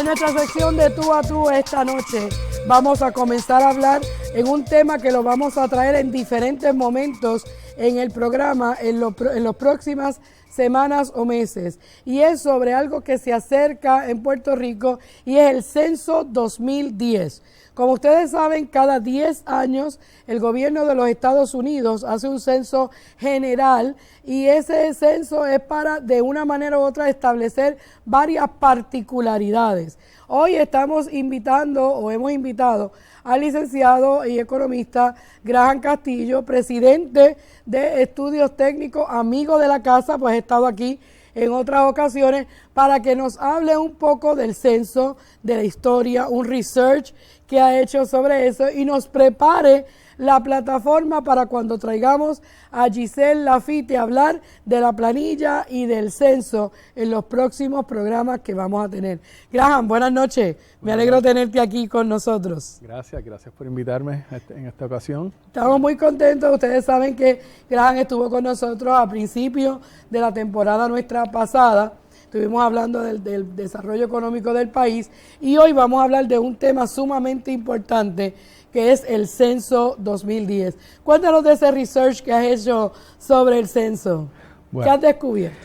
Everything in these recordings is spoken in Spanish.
En nuestra sección de Tú a Tú esta noche vamos a comenzar a hablar en un tema que lo vamos a traer en diferentes momentos en el programa en las próximas semanas o meses, y es sobre algo que se acerca en Puerto Rico y es el Censo 2010. Como ustedes saben, cada 10 años el gobierno de los Estados Unidos hace un censo general y ese censo es para, de una manera u otra, establecer varias particularidades. Hoy estamos invitando, o hemos invitado, al licenciado y economista Graham Castillo, presidente de Estudios Técnicos, amigo de la casa, pues ha estado aquí en otras ocasiones, para que nos hable un poco del censo, de la historia, un research que ha hecho sobre eso y nos prepare la plataforma para cuando traigamos a Giselle Laffitte a hablar de la planilla y del censo en los próximos programas que vamos a tener. Graham, buenas noches. Me alegro tenerte aquí con nosotros. Gracias por invitarme en esta ocasión. Estamos muy contentos. Ustedes saben que Graham estuvo con nosotros a principio de la temporada nuestra pasada. Estuvimos hablando del desarrollo económico del país y hoy vamos a hablar de un tema sumamente importante que es el Censo 2010. Cuéntanos de ese research que has hecho sobre el censo. Bueno, ¿qué has descubierto?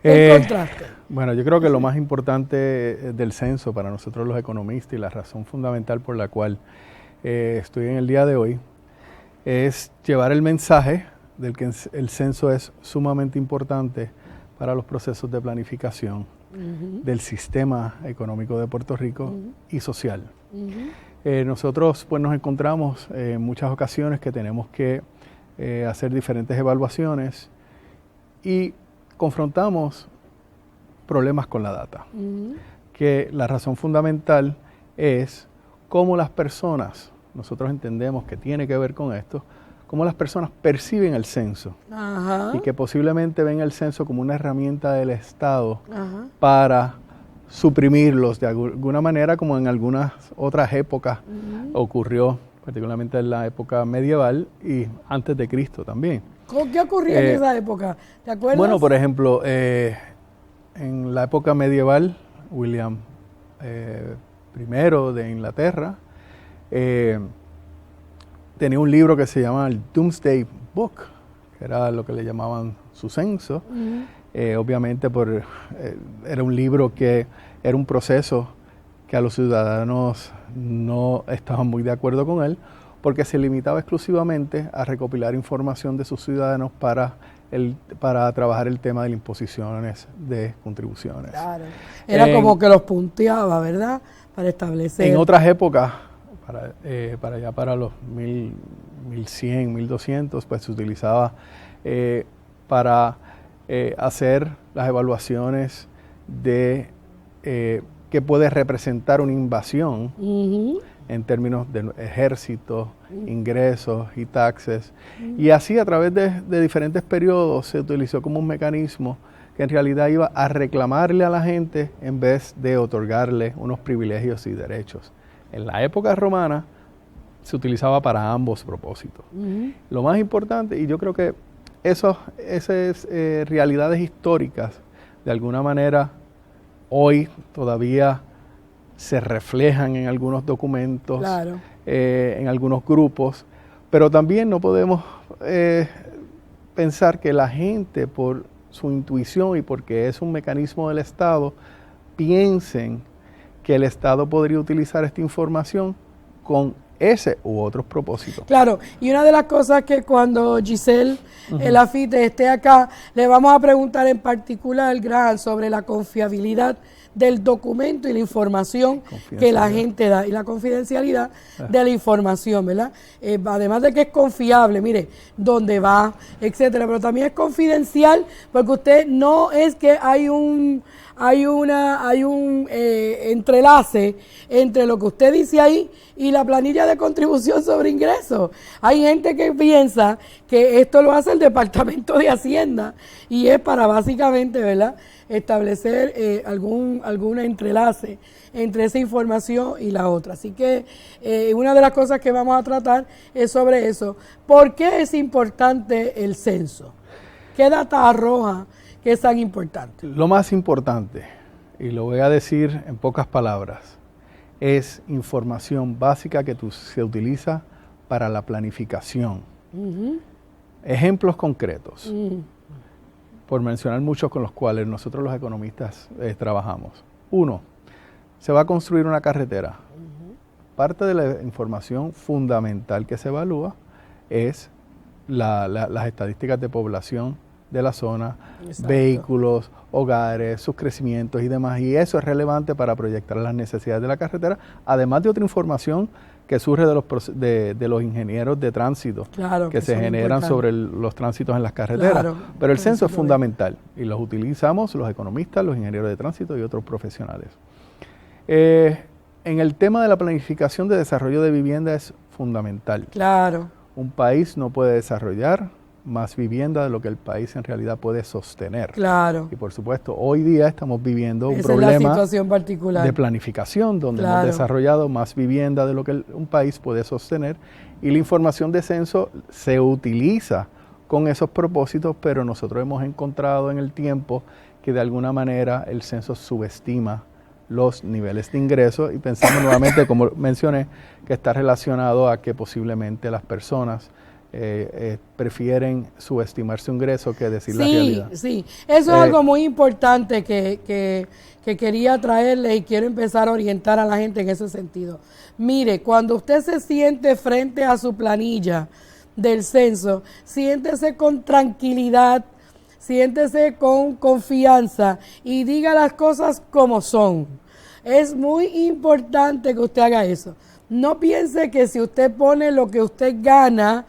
¿Qué encontraste? Bueno, yo creo que lo más importante del censo para nosotros los economistas y la razón fundamental por la cual estoy en el día de hoy es llevar el mensaje del que el censo es sumamente importante para los procesos de planificación del sistema económico de Puerto Rico y social. Nosotros pues nos encontramos en muchas ocasiones que tenemos que hacer diferentes evaluaciones y confrontamos problemas con la data. Que la razón fundamental es cómo las personas, nosotros entendemos que tiene que ver con esto, cómo las personas perciben el censo. Y que posiblemente ven el censo como una herramienta del Estado para suprimirlos de alguna manera, como en algunas otras épocas ocurrió, particularmente en la época medieval y antes de Cristo también. ¿Qué ocurría en esa época? ¿Te acuerdas? Bueno, por ejemplo, en la época medieval, William I de Inglaterra tenía un libro que se llamaba el Domesday Book, que era lo que le llamaban su censo. Obviamente era un libro que era un proceso que a los ciudadanos no estaban muy de acuerdo con él, porque se limitaba exclusivamente a recopilar información de sus ciudadanos para trabajar el tema de las imposiciones de contribuciones. Claro. Era como que los punteaba, ¿verdad? Para establecer. En otras épocas, para los 1100, 1200, pues se utilizaba para hacer las evaluaciones de qué puede representar una invasión en términos de ejército, ingresos y taxes. Y así a través de diferentes periodos se utilizó como un mecanismo que en realidad iba a reclamarle a la gente en vez de otorgarle unos privilegios y derechos. En la época romana se utilizaba para ambos propósitos. Lo más importante, y yo creo que esas realidades históricas, de alguna manera, hoy todavía se reflejan en algunos documentos, claro, en algunos grupos, pero también no podemos pensar que la gente, por su intuición y porque es un mecanismo del Estado, piensen que el Estado podría utilizar esta información con ese u otros propósitos. Claro, y una de las cosas que cuando Giselle Laffitte esté acá, le vamos a preguntar en particular, Graham, sobre la confiabilidad del documento y la información que la gente da y la confidencialidad de la información, ¿verdad? Además de que es confiable, mire, dónde va, etcétera, pero también es confidencial porque usted no es que hay un entrelace entre lo que usted dice ahí y la planilla de contribución sobre ingresos. Hay gente que piensa que esto lo hace el Departamento de Hacienda y es para básicamente, ¿verdad?, establecer algún entrelace entre esa información y la otra. Así que una de las cosas que vamos a tratar es sobre eso. ¿Por qué es importante el censo? ¿Qué data arroja que es tan importante? Lo más importante y lo voy a decir en pocas palabras, es información básica que se utiliza para la planificación. Ejemplos concretos, por mencionar muchos con los cuales nosotros los economistas trabajamos. 1, se va a construir una carretera. Parte de la información fundamental que se evalúa es las estadísticas de población de la zona, exacto, vehículos, hogares, sus crecimientos y demás. Y eso es relevante para proyectar las necesidades de la carretera, además de otra información que surge de los ingenieros de tránsito, claro, que se generan sobre los tránsitos en las carreteras. Claro, pero el censo es fundamental y los utilizamos los economistas, los ingenieros de tránsito y otros profesionales. En el tema de la planificación de desarrollo de vivienda es fundamental. Claro. Un país no puede desarrollar más vivienda de lo que el país en realidad puede sostener. Claro. Y por supuesto, hoy día estamos viviendo un problema de planificación, donde hemos desarrollado más vivienda de lo que un país puede sostener, y la información de censo se utiliza con esos propósitos, pero nosotros hemos encontrado en el tiempo que de alguna manera el censo subestima los niveles de ingresos, y pensamos nuevamente, como mencioné, que está relacionado a que posiblemente las personas prefieren subestimar su ingreso que decir la realidad. Sí, eso es algo muy importante que quería traerle y quiero empezar a orientar a la gente en ese sentido. Mire, cuando usted se siente frente a su planilla del censo, siéntese con tranquilidad, siéntese con confianza y diga las cosas como son. Es muy importante que usted haga eso. No piense que si usted pone lo que usted gana,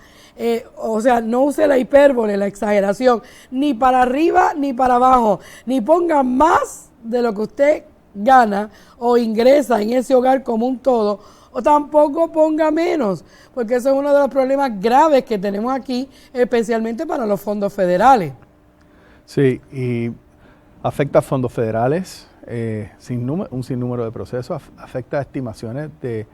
o sea, no use la hipérbole, la exageración, ni para arriba ni para abajo, ni ponga más de lo que usted gana o ingresa en ese hogar como un todo, o tampoco ponga menos, porque eso es uno de los problemas graves que tenemos aquí, especialmente para los fondos federales. Sí, y afecta a fondos federales, un sinnúmero de procesos, afecta a estimaciones de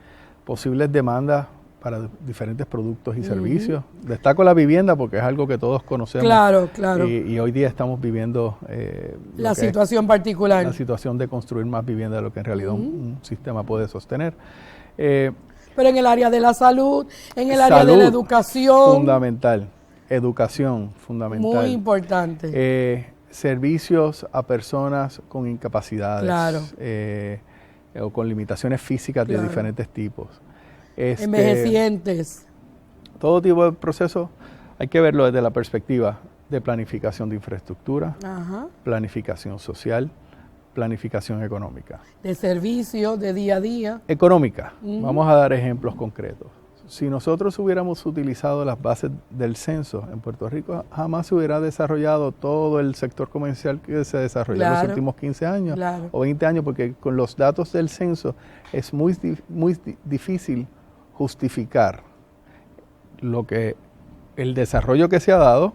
posibles demandas para diferentes productos y servicios. Destaco la vivienda porque es algo que todos conocemos. Claro, claro. Y hoy día estamos viviendo la situación particular. La situación de construir más vivienda de lo que en realidad un sistema puede sostener. Pero en el área de la salud, en el área de la educación. Fundamental. Educación, fundamental. Muy importante. Servicios a personas con incapacidades. Claro. O con limitaciones físicas de diferentes tipos. Envejecientes. Todo tipo de proceso hay que verlo desde la perspectiva de planificación de infraestructura, planificación social, planificación económica. De servicios, de día a día. Económica. Vamos a dar ejemplos concretos. Si nosotros hubiéramos utilizado las bases del censo en Puerto Rico, jamás se hubiera desarrollado todo el sector comercial que se desarrolló en los últimos 15 años o 20 años, porque con los datos del censo es muy difícil justificar el desarrollo que se ha dado,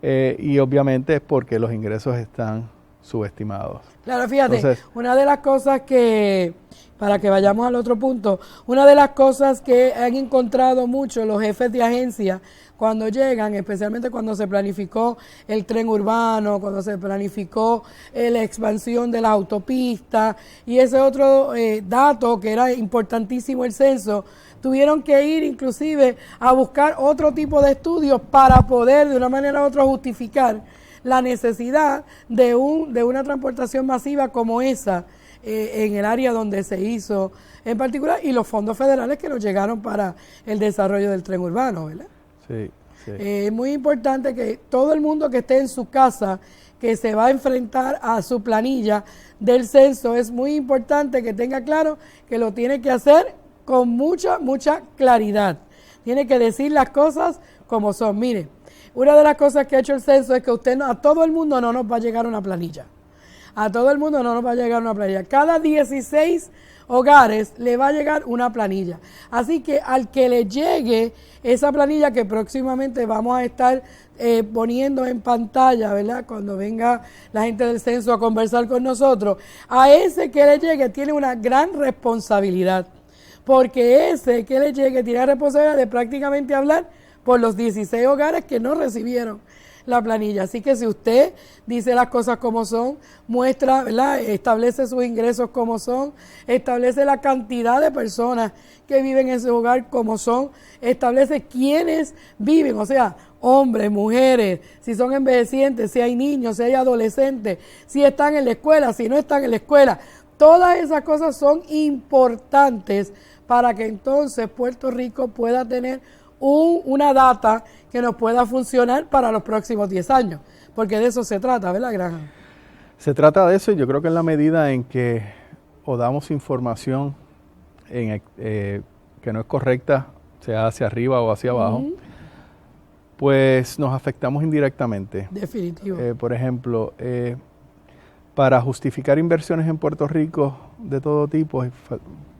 y obviamente es porque los ingresos están subestimados. Claro, fíjate, entonces, una de las cosas que, para que vayamos al otro punto, una de las cosas que han encontrado mucho los jefes de agencia cuando llegan, especialmente cuando se planificó el tren urbano, cuando se planificó la expansión de las autopistas y ese otro dato que era importantísimo, el censo, tuvieron que ir inclusive a buscar otro tipo de estudios para poder de una manera u otra justificar la necesidad de una transportación masiva como esa en el área donde se hizo en particular, y los fondos federales que nos llegaron para el desarrollo del tren urbano, ¿verdad? Sí, sí. Es muy importante que todo el mundo que esté en su casa, que se va a enfrentar a su planilla del censo, es muy importante que tenga claro que lo tiene que hacer con mucha claridad. Tiene que decir las cosas como son. Mire, una de las cosas que ha hecho el censo es que a todo el mundo no nos va a llegar una planilla. A todo el mundo no nos va a llegar una planilla. Cada 16 hogares le va a llegar una planilla. Así que al que le llegue esa planilla, que próximamente vamos a estar poniendo en pantalla, ¿verdad? Cuando venga la gente del censo a conversar con nosotros, a ese que le llegue tiene una gran responsabilidad. Porque ese que le llegue tiene la responsabilidad de prácticamente hablar por los 16 hogares que no recibieron la planilla. Así que si usted dice las cosas como son, muestra, ¿verdad? Establece sus ingresos como son, establece la cantidad de personas que viven en ese hogar como son, establece quiénes viven, o sea, hombres, mujeres, si son envejecientes, si hay niños, si hay adolescentes, si están en la escuela, si no están en la escuela. Todas esas cosas son importantes para que entonces Puerto Rico pueda tener una data que nos pueda funcionar para los próximos 10 años, porque de eso se trata, ¿verdad, Graham? Se trata de eso, y yo creo que en la medida en que o damos información que no es correcta, sea hacia arriba o hacia abajo, pues nos afectamos indirectamente. Definitivo. Por ejemplo, para justificar inversiones en Puerto Rico de todo tipo,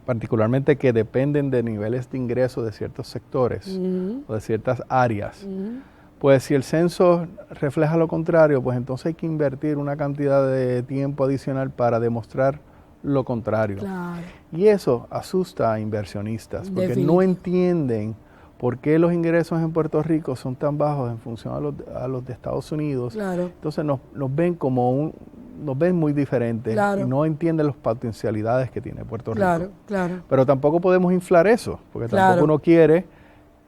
particularmente que dependen de niveles de ingresos de ciertos sectores o de ciertas áreas, pues si el censo refleja lo contrario, pues entonces hay que invertir una cantidad de tiempo adicional para demostrar lo contrario. Claro. Y eso asusta a inversionistas, porque no entienden por qué los ingresos en Puerto Rico son tan bajos en función a los de Estados Unidos. Claro. Entonces nos ven como nos ven muy diferentes, claro, y no entienden las potencialidades que tiene Puerto Rico. Claro, claro. Pero tampoco podemos inflar eso, porque tampoco uno quiere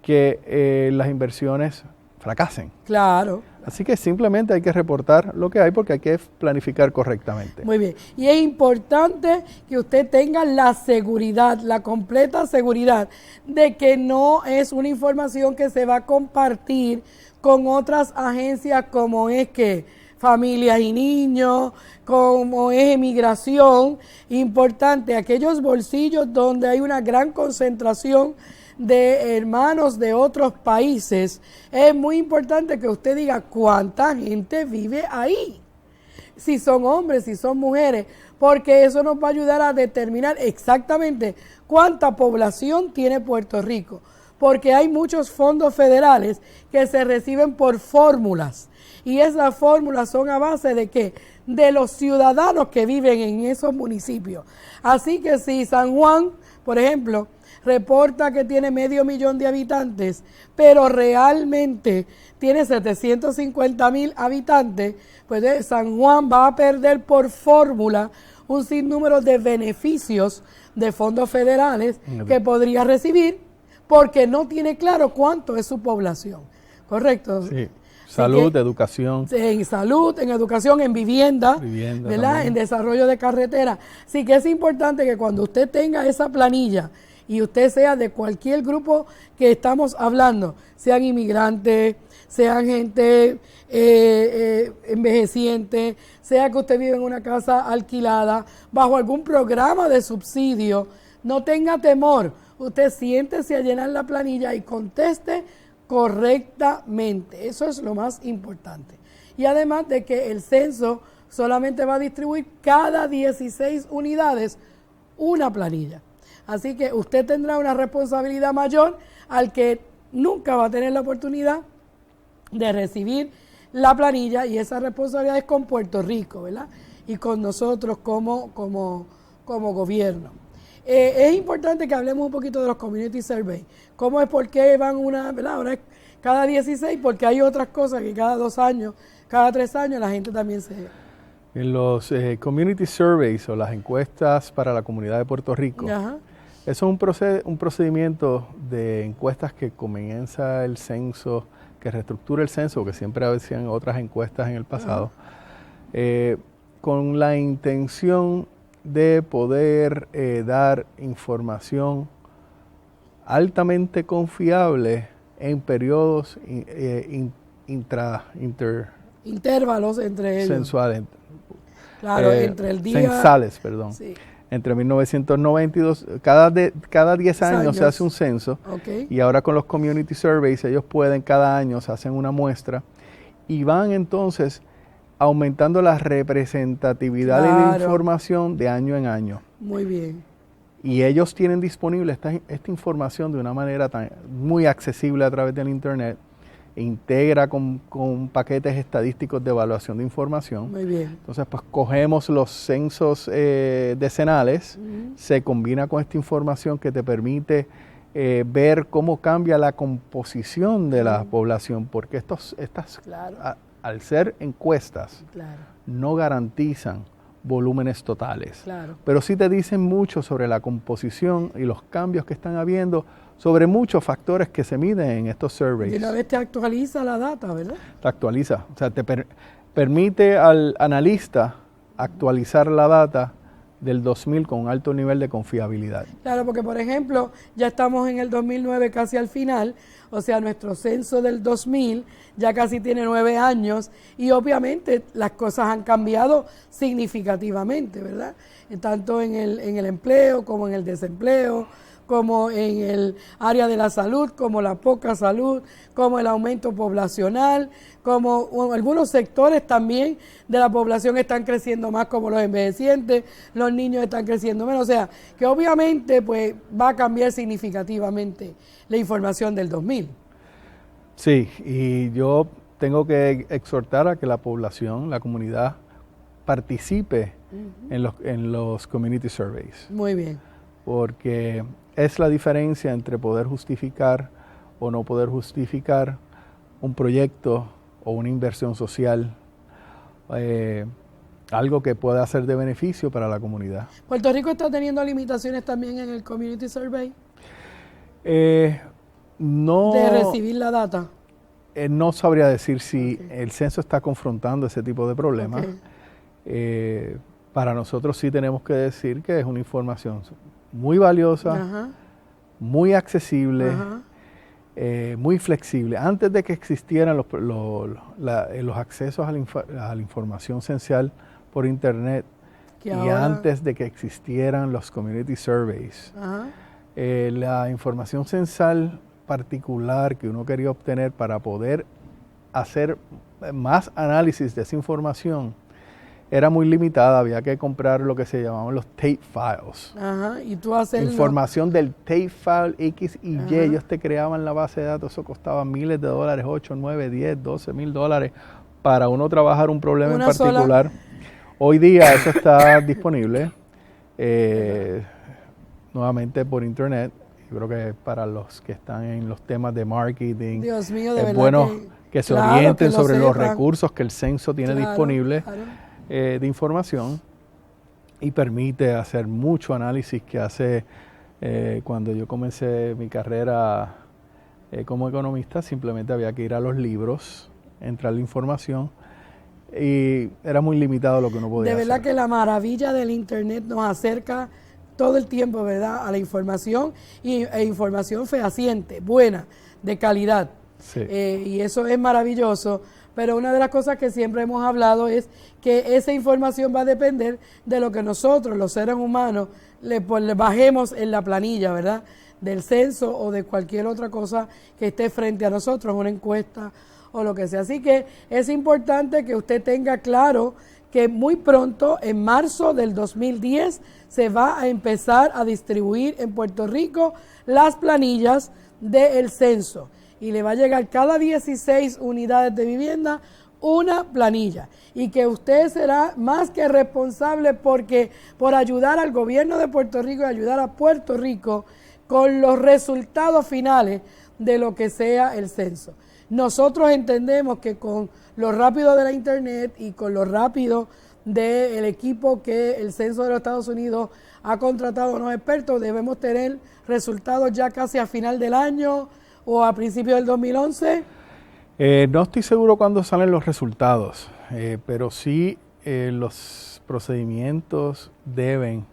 que las inversiones fracasen. Claro. Así que simplemente hay que reportar lo que hay, porque hay que planificar correctamente. Muy bien. Y es importante que usted tenga la seguridad, la completa seguridad de que no es una información que se va a compartir con otras agencias como es que Familias y Niños, como es Emigración. Importante, aquellos bolsillos donde hay una gran concentración de hermanos de otros países, es muy importante que usted diga cuánta gente vive ahí, si son hombres, si son mujeres, porque eso nos va a ayudar a determinar exactamente cuánta población tiene Puerto Rico, porque hay muchos fondos federales que se reciben por fórmulas, y esas fórmulas son a base de ¿qué? De los ciudadanos que viven en esos municipios. Así que si San Juan, por ejemplo, reporta que tiene 500,000 de habitantes, pero realmente tiene 750,000 habitantes, pues San Juan va a perder por fórmula un sinnúmero de beneficios de fondos federales que podría recibir porque no tiene claro cuánto es su población. ¿Correcto? Sí. Salud, educación. En salud, en educación, en vivienda ¿verdad? También. En desarrollo de carretera. Así que es importante que cuando usted tenga esa planilla y usted sea de cualquier grupo que estamos hablando, sean inmigrantes, sean gente envejeciente, sea que usted vive en una casa alquilada, bajo algún programa de subsidio, no tenga temor. Usted siéntese a llenar la planilla y conteste correctamente. Eso es lo más importante. Y además de que el censo solamente va a distribuir cada 16 unidades una planilla. Así que usted tendrá una responsabilidad mayor al que nunca va a tener la oportunidad de recibir la planilla, y esa responsabilidad es con Puerto Rico, ¿verdad? Y con nosotros como gobierno. Es importante que hablemos un poquito de los community surveys. ¿Cómo es? ¿Por qué van ¿verdad? Ahora es cada 16, porque hay otras cosas que cada 2 años, cada 3 años la gente también se... En los community surveys o las encuestas para la comunidad de Puerto Rico, Ajá. eso es un procedimiento de encuestas que comienza el censo, que reestructura el censo, que siempre hacían otras encuestas en el pasado, con la intención de poder dar información altamente confiable en periodos intervalos entre ellos. Sensuales. Claro, entre el día... Censales, perdón. Sí. Entre 1992, cada 10 años se hace un censo, y ahora con los community surveys ellos pueden, cada año se hacen una muestra y van entonces aumentando la representatividad de la información de año en año. Muy bien. Y ellos tienen disponible esta información de una manera muy accesible a través del Internet, integra con paquetes estadísticos de evaluación de información. Muy bien. Entonces, pues cogemos los censos decenales, se combina con esta información que te permite ver cómo cambia la composición de la población, porque estas Claro. Al ser encuestas, Claro, no garantizan volúmenes totales, claro. pero sí te dicen mucho sobre la composición y los cambios que están habiendo sobre muchos factores que se miden en estos surveys. De una vez te actualiza la data, ¿verdad? Te actualiza, o sea, te permite al analista actualizar la data del 2000 con un alto nivel de confiabilidad. Claro, porque por ejemplo, ya estamos en el 2009 casi al final, o sea, nuestro censo del 2000 ya casi tiene 9 años y obviamente las cosas han cambiado significativamente, ¿verdad? Tanto en el empleo como en el desempleo, como en el área de la salud, como la poca salud, como el aumento poblacional, como algunos sectores también de la población están creciendo más, como los envejecientes, los niños están creciendo menos, o sea, que obviamente pues va a cambiar significativamente la información del 2000. Sí, y yo tengo que exhortar a que la población, la comunidad, participe en los community surveys, Muy bien. porque es la diferencia entre poder justificar o no poder justificar un proyecto o una inversión social, algo que pueda ser de beneficio para la comunidad. ¿Puerto Rico está teniendo limitaciones también en el Community Survey No, de recibir la data? No sabría decir si el censo está confrontando ese tipo de problemas. Ok. Para nosotros sí tenemos que decir que es una información muy valiosa, Ajá, muy accesible, ajá. muy flexible. Antes de que existieran los accesos a la información censal por internet Que y ahora- antes de que existieran los community surveys, Ajá. la información censal particular que uno quería obtener para poder hacer más análisis de esa información era muy limitada, había que comprar lo que se llamaban los tape files. Ajá, y tú haces Información del tape file X y Y, Ajá. ellos te creaban la base de datos, eso costaba miles de dólares, 8, 9, 10, 12 mil dólares para uno trabajar un problema Una en particular. Hoy día eso está disponible nuevamente por internet. Yo creo que para los que están en los temas de marketing, Dios mío, de es verdad bueno que se claro, orienten que lo sobre los sepan. recursos que el censo tiene Claro, disponibles claro. de información y permite hacer mucho análisis que hace cuando yo comencé mi carrera como economista, simplemente había que ir a los libros, entrar la información y era muy limitado lo que uno podía De verdad hacer. que la maravilla del internet nos acerca todo el tiempo, ¿verdad?, a la información e información fehaciente, buena, de calidad. Sí. Y eso es maravilloso. Pero una de las cosas que siempre hemos hablado es que esa información va a depender de lo que nosotros, los seres humanos, le bajemos en la planilla, ¿verdad?, del censo o de cualquier otra cosa que esté frente a nosotros, una encuesta o lo que sea. Así que es importante que usted tenga claro que muy pronto, en marzo del 2010, se va a empezar a distribuir en Puerto Rico las planillas del censo. Y le va a llegar cada 16 unidades de vivienda una planilla. Y que usted será más que responsable por ayudar al gobierno de Puerto Rico y ayudar a Puerto Rico con los resultados finales de lo que sea el censo. Nosotros entendemos que con lo rápido de la internet y con lo rápido del equipo que el Censo de los Estados Unidos ha contratado a unos expertos, debemos tener resultados ya casi a final del año o a principios del 2011. No estoy seguro cuándo salen los resultados, pero sí los procedimientos deben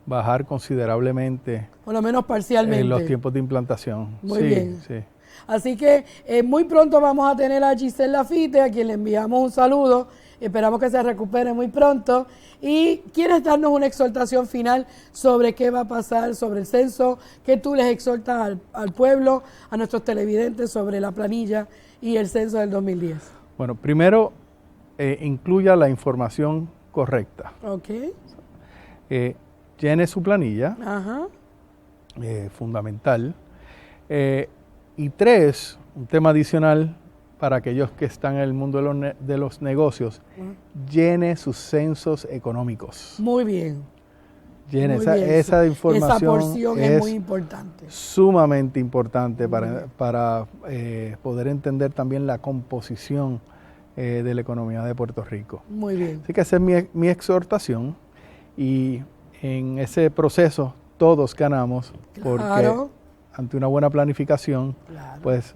bajar considerablemente Por lo menos parcialmente. en los tiempos de implantación. Muy Sí, bien. sí. Así que muy pronto vamos a tener a Giselle Lafite, a quien le enviamos un saludo. Esperamos que se recupere muy pronto. ¿Y quieres darnos una exhortación final sobre qué va a pasar, sobre el censo? ¿Qué tú les exhortas al pueblo, a nuestros televidentes sobre la planilla y el censo del 2010? Bueno, primero, incluya la información correcta. Ok. Llene su planilla, Ajá. fundamental. Y 3, un tema adicional para aquellos que están en el mundo de los negocios, llene sus censos económicos. Muy bien. llena. Muy bien. Esa información esa porción es muy importante. Sumamente importante para poder entender también la composición de la economía de Puerto Rico. Muy bien. Así que esa es mi exhortación, y en ese proceso todos ganamos, porque ante una buena planificación, pues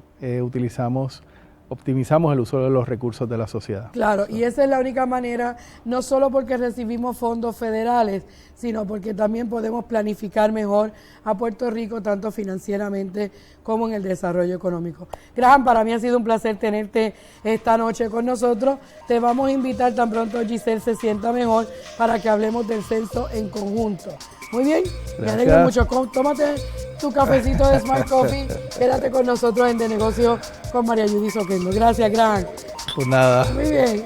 optimizamos el uso de los recursos de la sociedad. Claro, y esa es la única manera, no solo porque recibimos fondos federales, sino porque también podemos planificar mejor a Puerto Rico, tanto financieramente como en el desarrollo económico. Graham, para mí ha sido un placer tenerte esta noche con nosotros. Te vamos a invitar tan pronto Giselle se sienta mejor para que hablemos del censo en conjunto. Muy bien, me alegro mucho. Tómate tu cafecito de Smart Coffee, quédate con nosotros en De Negocio con María Judy Soquendo. Gracias, Graham. Pues nada. Muy bien.